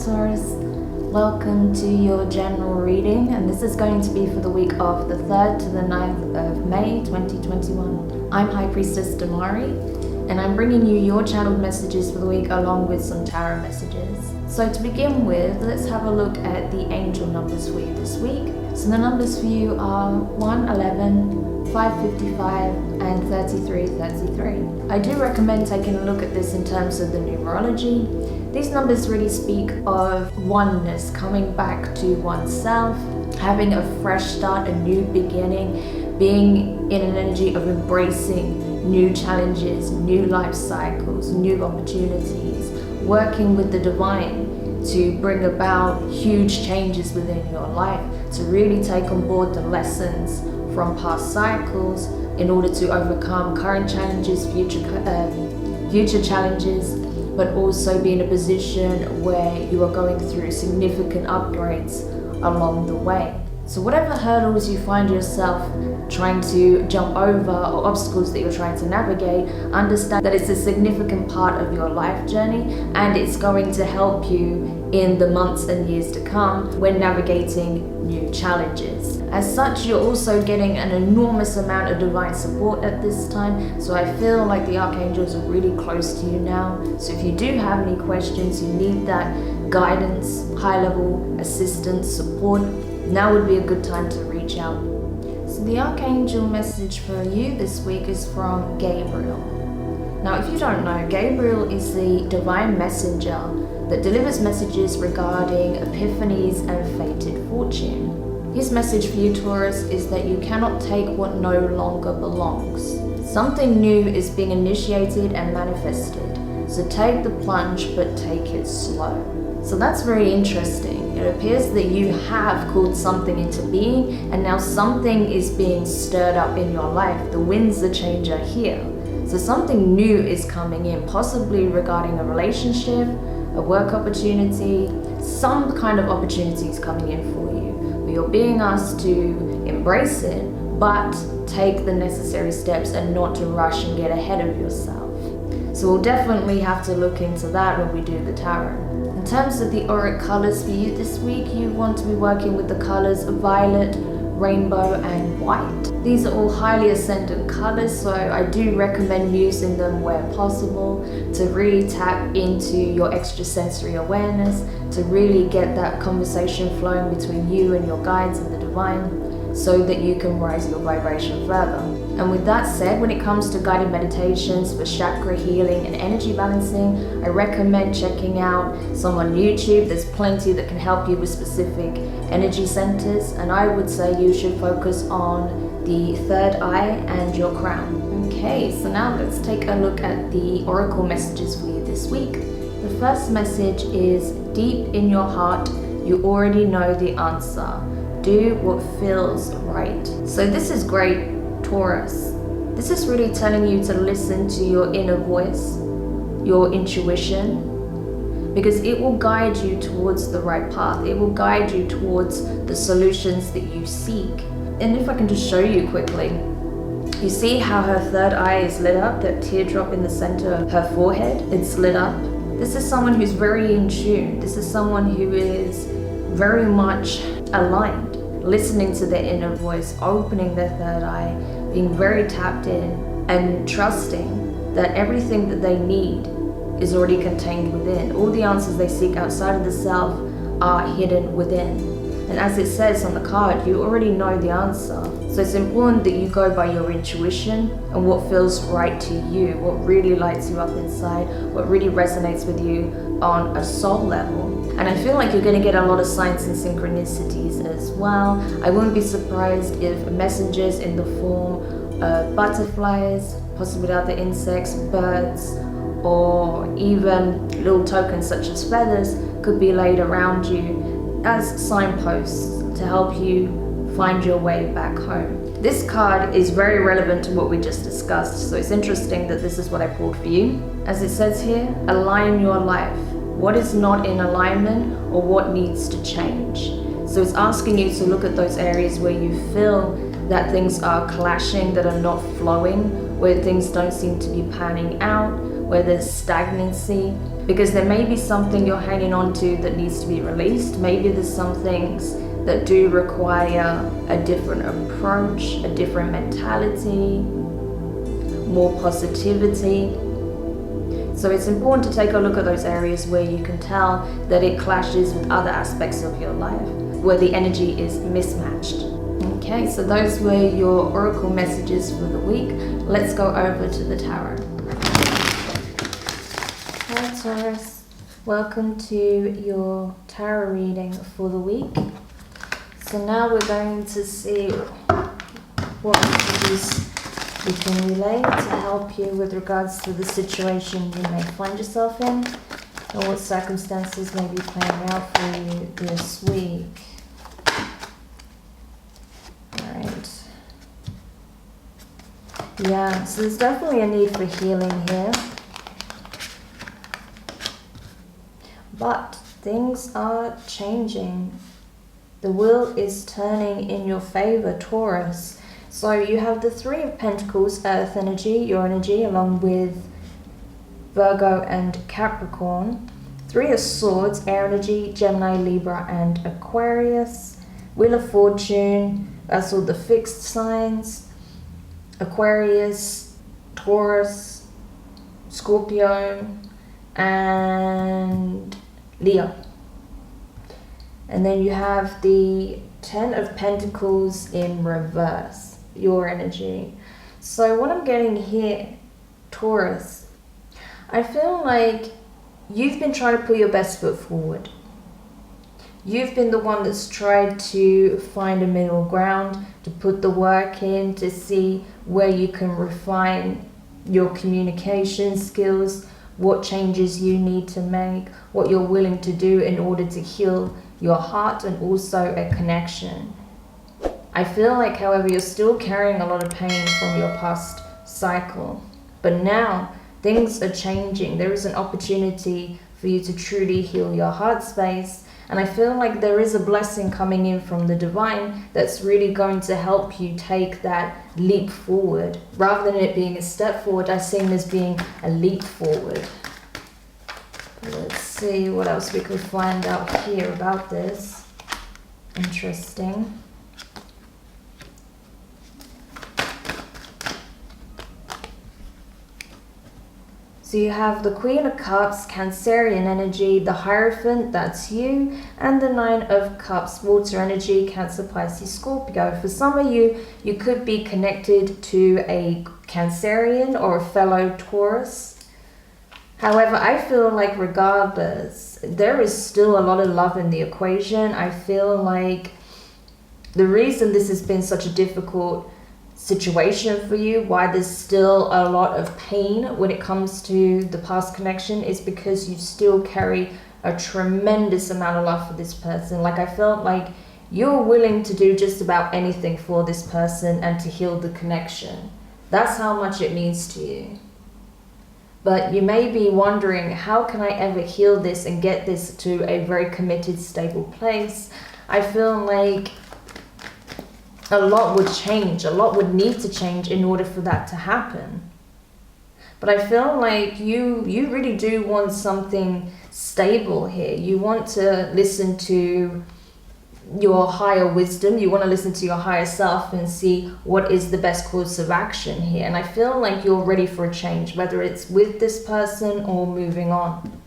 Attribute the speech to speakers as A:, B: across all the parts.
A: Taurus. Welcome to your general reading, and this is going to be for the week of the 3rd to the 9th of May 2021. I'm High Priestess Demari, and I'm bringing you your channeled messages for the week along with some tarot messages. So to begin with, let's have a look at the angel numbers for you this week. So the numbers for you are 1, 11, 555 and 3333. I do recommend taking a look at this in terms of the numerology. These numbers really speak of oneness, coming back to oneself, having a fresh start, a new beginning, being in an energy of embracing new challenges, new life cycles, new opportunities, working with the divine to bring about huge changes within your life, to really take on board the lessons from past cycles in order to overcome current challenges, future challenges, but also be in a position where you are going through significant upgrades along the way. So whatever hurdles you find yourself trying to jump over or obstacles that you're trying to navigate, understand that it's a significant part of your life journey and it's going to help you in the months and years to come when navigating new challenges. As such, you're also getting an enormous amount of divine support at this time, so I feel like the archangels are really close to you now. So if you do have any questions, you need that guidance, high-level assistance, support, now would be a good time to reach out. So the archangel message for you this week is from Gabriel. Now, if you don't know, Gabriel is the divine messenger that delivers messages regarding epiphanies and fated fortune. His message for you, Taurus, is that you cannot take what no longer belongs. Something new is being initiated and manifested. So take the plunge, but take it slow. So that's very interesting. It appears that you have called something into being, and now something is being stirred up in your life. The winds of change are here. So something new is coming in, possibly regarding a relationship, a work opportunity, some kind of opportunity is coming in for you. But you're being asked to embrace it, but take the necessary steps and not to rush and get ahead of yourself. So we'll definitely have to look into that when we do the tarot. In terms of the auric colors for you this week, you want to be working with the colors violet, rainbow and white. These are all highly ascendant colors, so I do recommend using them where possible to really tap into your extrasensory awareness, to really get that conversation flowing between you and your guides and the divine, so that you can rise your vibration further. And with that said, when it comes to guided meditations for chakra healing and energy balancing, I recommend checking out some on YouTube. There's plenty that can help you with specific energy centers, and I would say you should focus on the third eye and your crown. Okay, so now let's take a look at the oracle messages for you this week. The first message is, deep in your heart, you already know the answer. Do what feels right. So this is great, Taurus. This is really telling you to listen to your inner voice, your intuition, because it will guide you towards the right path. It will guide you towards the solutions that you seek. And if I can just show you quickly, you see how her third eye is lit up, that teardrop in the center of her forehead, it's lit up. This is someone who's very in tune. This is someone who is very much aligned, listening to their inner voice, opening their third eye, being very tapped in and trusting that everything that they need is already contained within. All the answers they seek outside of the self are hidden within. And as it says on the card, you already know the answer. So it's important that you go by your intuition and what feels right to you, what really lights you up inside, what really resonates with you on a soul level. And I feel like you're going to get a lot of signs and synchronicities as well. I wouldn't be surprised if messengers in the form of butterflies, possibly other insects, birds, or even little tokens such as feathers could be laid around you as signposts to help you find your way back home. This card is very relevant to what we just discussed, so it's interesting that this is what I pulled for you. As it says here, align your life. What is not in alignment or what needs to change? So it's asking you to look at those areas where you feel that things are clashing, that are not flowing, where things don't seem to be panning out, where there's stagnancy, because there may be something you're hanging on to that needs to be released. Maybe there's some things that do require a different approach, a different mentality, more positivity. So it's important to take a look at those areas where you can tell that it clashes with other aspects of your life, where the energy is mismatched. Okay, so those were your oracle messages for the week. Let's go over to the tarot. Hi Taurus, welcome to your tarot reading for the week. So now we're going to see what messages we can relay to help you with regards to the situation you may find yourself in, and what circumstances may be playing out for you this week. Alright. Yeah, so there's definitely a need for healing here. But things are changing. The wheel is turning in your favor, Taurus. So you have the Three of Pentacles, Earth energy, your energy, along with Virgo and Capricorn. Three of Swords, air energy, Gemini, Libra, and Aquarius. Wheel of Fortune, that's all the fixed signs. Aquarius, Taurus, Scorpio, and Leo. And then you have the Ten of Pentacles in reverse, your energy. So what I'm getting here, Taurus, I feel like you've been trying to put your best foot forward. You've been the one that's tried to find a middle ground, to put the work in, to see where you can refine your communication skills, what changes you need to make, what you're willing to do in order to heal your heart and also a connection. I feel like, however, you're still carrying a lot of pain from your past cycle. But now things are changing. There is an opportunity for you to truly heal your heart space. And I feel like there is a blessing coming in from the divine that's really going to help you take that leap forward. Rather than it being a step forward, I see it as being a leap forward. Let's see what else we could find out here about this. Interesting. So you have the Queen of Cups, Cancerian energy, the Hierophant, that's you, and the Nine of Cups, water energy, Cancer, Pisces, Scorpio. For some of you, you could be connected to a Cancerian or a fellow Taurus. However, I feel like regardless, there is still a lot of love in the equation. I feel like the reason this has been such a difficult situation for you, why there's still a lot of pain when it comes to the past connection, is because you still carry a tremendous amount of love for this person. Like, I felt like you're willing to do just about anything for this person and to heal the connection. That's how much it means to you. But you may be wondering, how can I ever heal this and get this to a very committed, stable place? I feel like a lot would change, a lot would need to change in order for that to happen. But I feel like you really do want something stable here. You want to listen to your higher wisdom, you want to listen to your higher self and see what is the best course of action here. And I feel like you're ready for a change, whether it's with this person or moving on.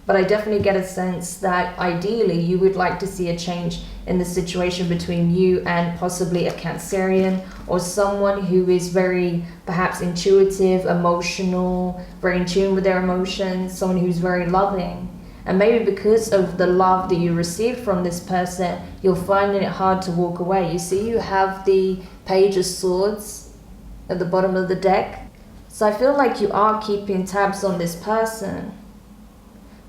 A: But I definitely get a sense that ideally you would like to see a change in the situation between you and possibly a Cancerian, or someone who is very perhaps intuitive, emotional, very in tune with their emotions, someone who's very loving. And maybe because of the love that you receive from this person, you're finding it hard to walk away. You see, you have the Page of Swords at the bottom of the deck. So I feel like you are keeping tabs on this person,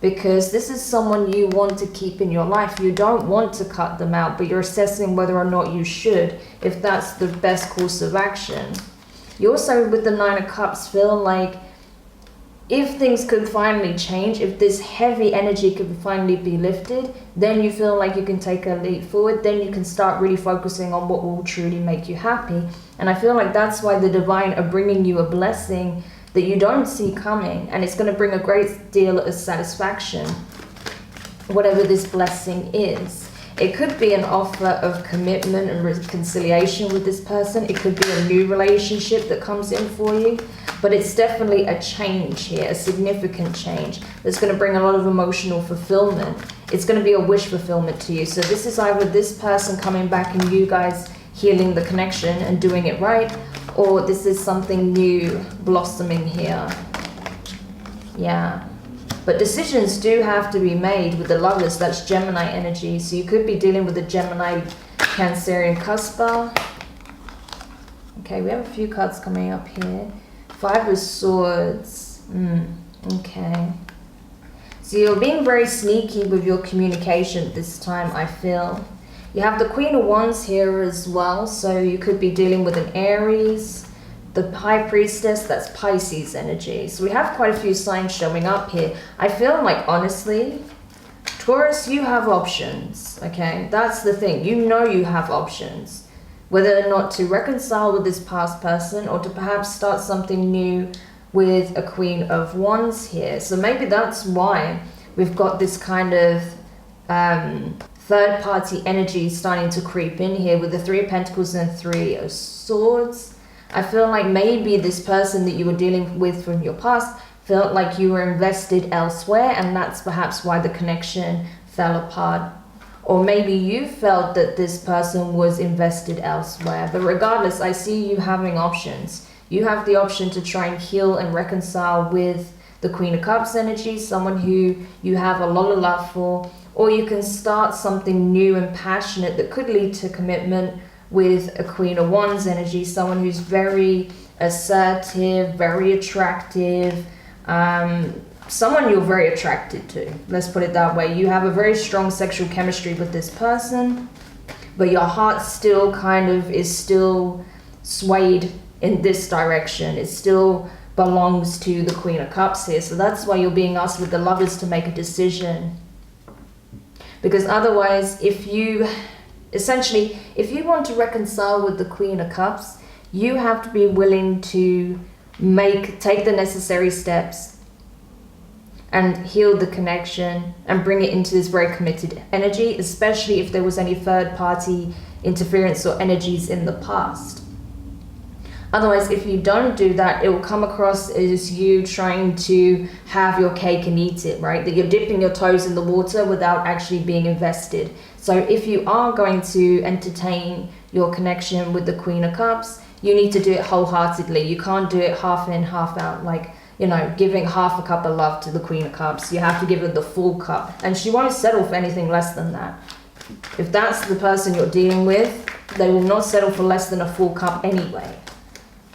A: because this is someone you want to keep in your life. You don't want to cut them out, but you're assessing whether or not you should, if that's the best course of action. You also, with the Nine of Cups, feel like if things could finally change, if this heavy energy could finally be lifted, then you feel like you can take a leap forward. Then you can start really focusing on what will truly make you happy. And I feel like that's why the divine are bringing you a blessing that you don't see coming, and it's going to bring a great deal of satisfaction, whatever this blessing is. It could be an offer of commitment and reconciliation with this person. It could be a new relationship that comes in for you. But it's definitely a change here, a significant change that's going to bring a lot of emotional fulfillment. It's going to be a wish fulfillment to you. So this is either this person coming back and you guys healing the connection and doing it right, or this is something new blossoming here. Yeah. But decisions do have to be made with the Lovers. That's Gemini energy. So you could be dealing with a Gemini, Cancerian cusper. Okay, we have a few cards coming up here. 5 of Swords. Okay. So you're being very sneaky with your communication this time, I feel. You have the Queen of Wands here as well. So you could be dealing with an Aries. The High Priestess, that's Pisces energy. So we have quite a few signs showing up here. I feel like, honestly, Taurus, you have options, okay? That's the thing. You know you have options. Whether or not to reconcile with this past person or to perhaps start something new with a Queen of Wands here. So maybe that's why we've got this kind of third-party energy starting to creep in here with the 3 of Pentacles and 3 of Swords. I feel like maybe this person that you were dealing with from your past felt like you were invested elsewhere, and that's perhaps why the connection fell apart. Or maybe you felt that this person was invested elsewhere. But regardless, I see you having options. You have the option to try and heal and reconcile with the Queen of Cups energy, someone who you have a lot of love for, or you can start something new and passionate that could lead to commitment with a Queen of Wands energy, someone who's very assertive, very attractive, someone you're very attracted to. Let's put it that way. You have a very strong sexual chemistry with this person, but your heart still kind of is still swayed in this direction. It still belongs to the Queen of Cups here. So that's why you're being asked with the Lovers to make a decision. Because otherwise, if you want to reconcile with the Queen of Cups, you have to be willing to take the necessary steps and heal the connection and bring it into this very committed energy, especially if there was any third-party interference or energies in the past. Otherwise, if you don't do that, it will come across as you trying to have your cake and eat it, right? That you're dipping your toes in the water without actually being invested. So if you are going to entertain your connection with the Queen of Cups, you need to do it wholeheartedly. You can't do it half in, half out, like, you know, giving half a cup of love to the Queen of Cups. You have to give her the full cup. And she won't settle for anything less than that. If that's the person you're dealing with, they will not settle for less than a full cup anyway.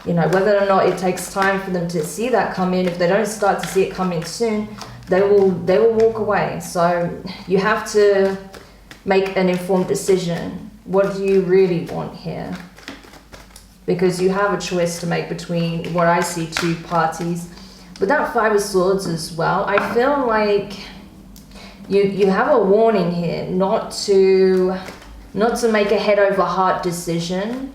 A: You know, whether or not it takes time for them to see that come in, if they don't start to see it come in soon, they will walk away. So you have to make an informed decision. What do you really want here? Because you have a choice to make between what I see 2 parties. With that 5 of Swords as well, I feel like you have a warning here not to make a head over heart decision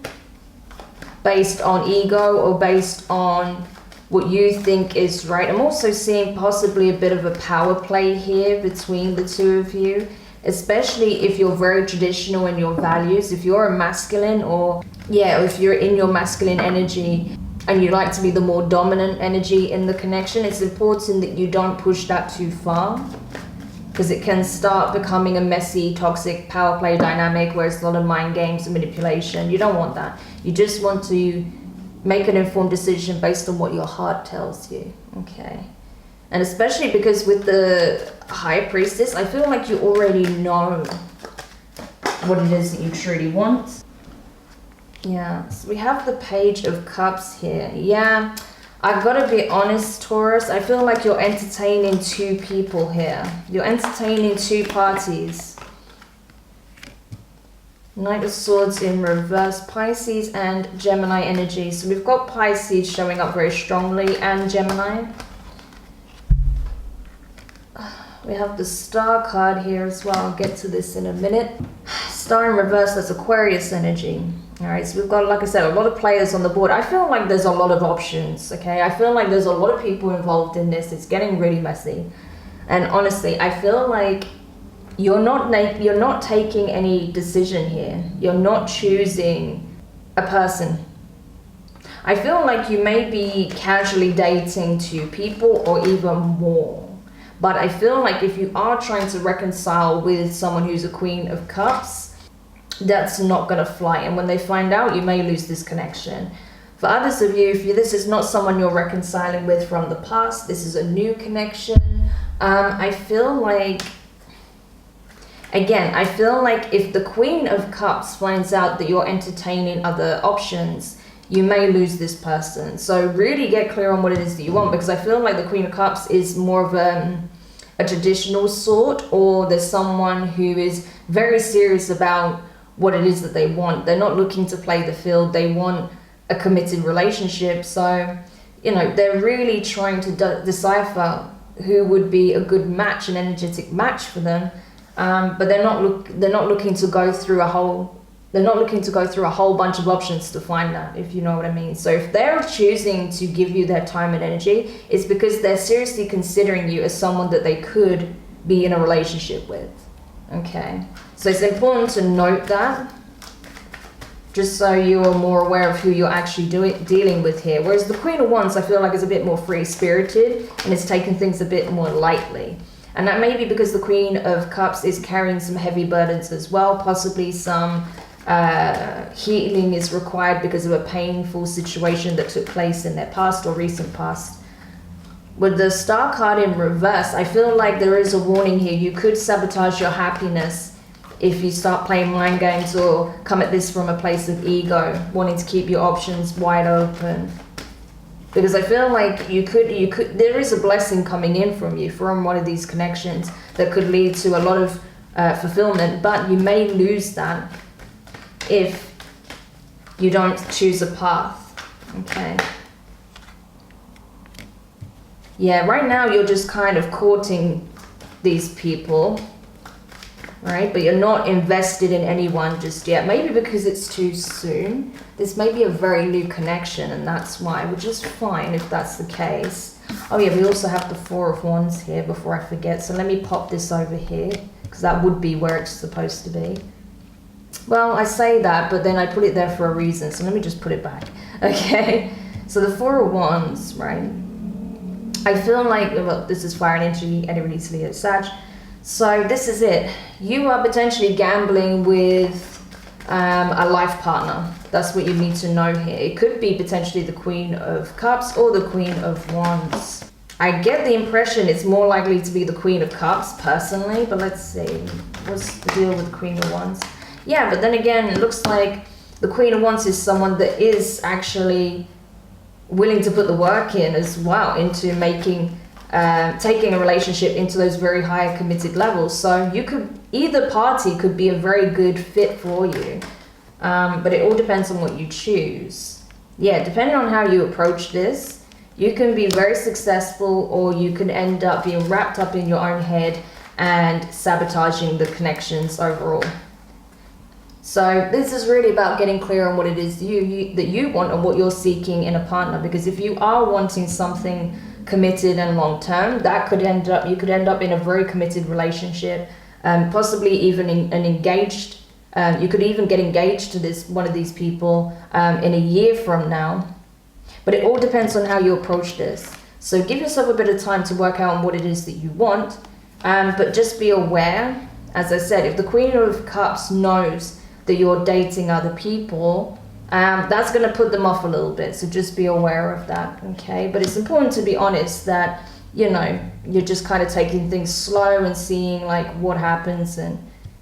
A: based on ego or based on what you think is right. I'm also seeing possibly a bit of a power play here between the 2 of you, especially if you're very traditional in your values. If you're a masculine, or if you're in your masculine energy and you like to be the more dominant energy in the connection, it's important that you don't push that too far, because it can start becoming a messy, toxic power play dynamic where it's a lot of mind games and manipulation. You don't want that. You just want to make an informed decision based on what your heart tells you, okay? And especially because with the High Priestess, I feel like you already know what it is that you truly want. Yeah, so we have the Page of Cups here. Yeah, I've got to be honest, Taurus, I feel like you're entertaining 2 people here. You're entertaining 2 parties. Knight of Swords in reverse, Pisces and Gemini energy. So we've got Pisces showing up very strongly and Gemini. We have the Star card here as well. I'll get to this in a minute. Star in reverse, that's Aquarius energy. All right, so we've got, like I said, a lot of players on the board. I feel like there's a lot of options, okay? I feel like there's a lot of people involved in this. It's getting really messy. And honestly, I feel like you're not taking any decision here. You're not choosing a person. I feel like you may be casually dating 2 people or even more. But I feel like if you are trying to reconcile with someone who's a Queen of Cups, that's not going to fly. And when they find out, you may lose this connection. For others of you, this is not someone you're reconciling with from the past, this is a new connection. I feel like, again, I feel like if the Queen of Cups finds out that you're entertaining other options, you may lose this person. So really get clear on what it is that you want, because I feel like the Queen of Cups is more of a traditional sort, or there's someone who is very serious about what it is that they want. They're not looking to play the field. They want a committed relationship. So, they're really trying to decipher who would be a good match, an energetic match for them. But they're not looking to go through a whole bunch of options to find that, if you know what I mean. So if they're choosing to give you their time and energy, it's because they're seriously considering you as someone that they could be in a relationship with. Okay, so it's important to note that, just so you're more aware of who you're actually dealing with here. Whereas the Queen of Wands, I feel like, is a bit more free-spirited and is taking things a bit more lightly. And that may be because the Queen of Cups is carrying some heavy burdens as well. Possibly some healing is required because of a painful situation that took place in their past or recent past. With the Star card in reverse, I feel like there is a warning here. You could sabotage your happiness if you start playing mind games or come at this from a place of ego, wanting to keep your options wide open. Because I feel like there is a blessing coming in from one of these connections that could lead to a lot of fulfillment, but you may lose that if you don't choose a path. Okay. Yeah, right now you're just kind of courting these people, right? But you're not invested in anyone just yet. Maybe because it's too soon. This may be a very new connection, and that's why, which is fine if that's the case. Oh yeah, we also have the 4 of Wands here before I forget. So let me pop this over here, because that would be where it's supposed to be. Well, I say that, but then I put it there for a reason. So let me just put it back. Okay, so the 4 of Wands, right? I feel like, well, this is fire energy, anybody's Leo, Sag. So this is it. You are potentially gambling with a life partner. That's what you need to know here. It could be potentially the Queen of Cups or the Queen of Wands. I get the impression it's more likely to be the Queen of Cups personally, but let's see. What's the deal with the Queen of Wands? Yeah, but then again, it looks like the Queen of Wands is someone that is actually willing to put the work in as well into taking a relationship into those very high committed levels. So either party could be a very good fit for you, but it all depends on what you choose. Yeah, depending on how you approach this, you can be very successful, or you can end up being wrapped up in your own head and sabotaging the connections overall. So this is really about getting clear on what it is that you want and what you're seeking in a partner. Because if you are wanting something committed and long term, that could you could end up in a very committed relationship, possibly even in an engaged. You could even get engaged to one of these people in a year from now. But it all depends on how you approach this. So give yourself a bit of time to work out on what it is that you want. But just be aware, as I said, if the Queen of Cups knows that you're dating other people, that's going to put them off a little bit. So just be aware of that, okay? But it's important to be honest that, you're just kind of taking things slow and seeing like what happens. And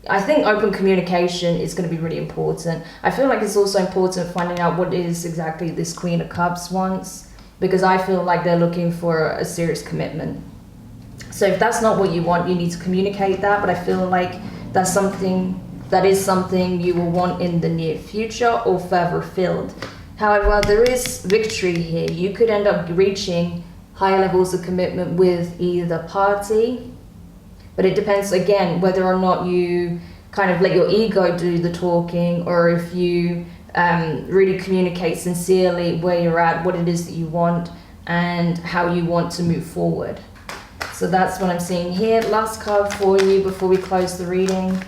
A: I think open communication is going to be really important. I feel like it's also important finding out what is exactly this Queen of Cups wants, because I feel like they're looking for a serious commitment. So if that's not what you want, you need to communicate that. But I feel like that is something you will want in the near future or further afield. However, there is victory here. You could end up reaching higher levels of commitment with either party, but it depends again whether or not you kind of let your ego do the talking, or if you really communicate sincerely where you're at, what it is that you want, and how you want to move forward. So that's what I'm seeing here. Last card for you before we close the reading.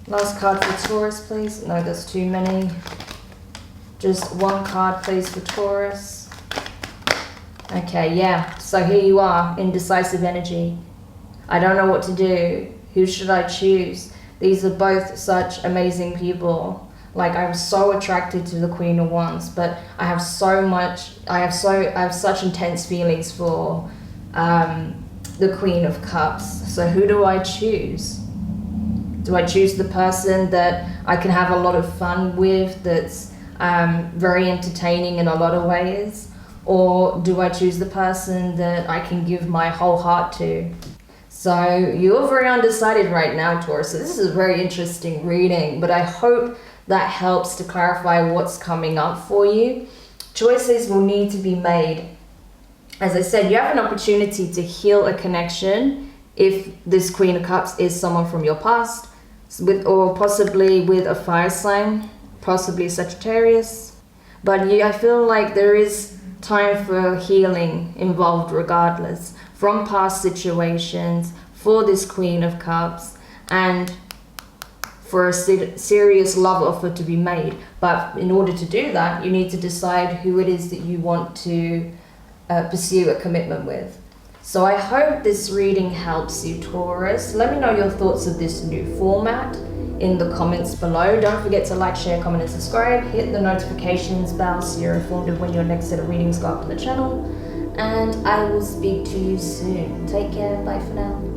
A: Last card for Taurus, please. No, there's too many. Just one card, please, for Taurus. Okay, yeah. So here you are, indecisive energy. I don't know what to do. Who should I choose? These are both such amazing people. Like, I'm so attracted to the Queen of Wands, but I have such intense feelings for the Queen of Cups. So who do I choose? Do I choose the person that I can have a lot of fun with, that's very entertaining in a lot of ways? Or do I choose the person that I can give my whole heart to? So you're very undecided right now, Taurus. So this is a very interesting reading, but I hope that helps to clarify what's coming up for you. Choices will need to be made. As I said, you have an opportunity to heal a connection if this Queen of Cups is someone from your past, or possibly with a fire sign, possibly Sagittarius. But I feel like there is time for healing involved regardless, from past situations, for this Queen of Cups, and for a serious love offer to be made. But in order to do that, you need to decide who it is that you want to pursue a commitment with. So I hope this reading helps you, Taurus. Let me know your thoughts of this new format in the comments below. Don't forget to like, share, comment, and subscribe. Hit the notifications bell so you're informed of when your next set of readings go up on the channel. And I will speak to you soon. Take care. Bye for now.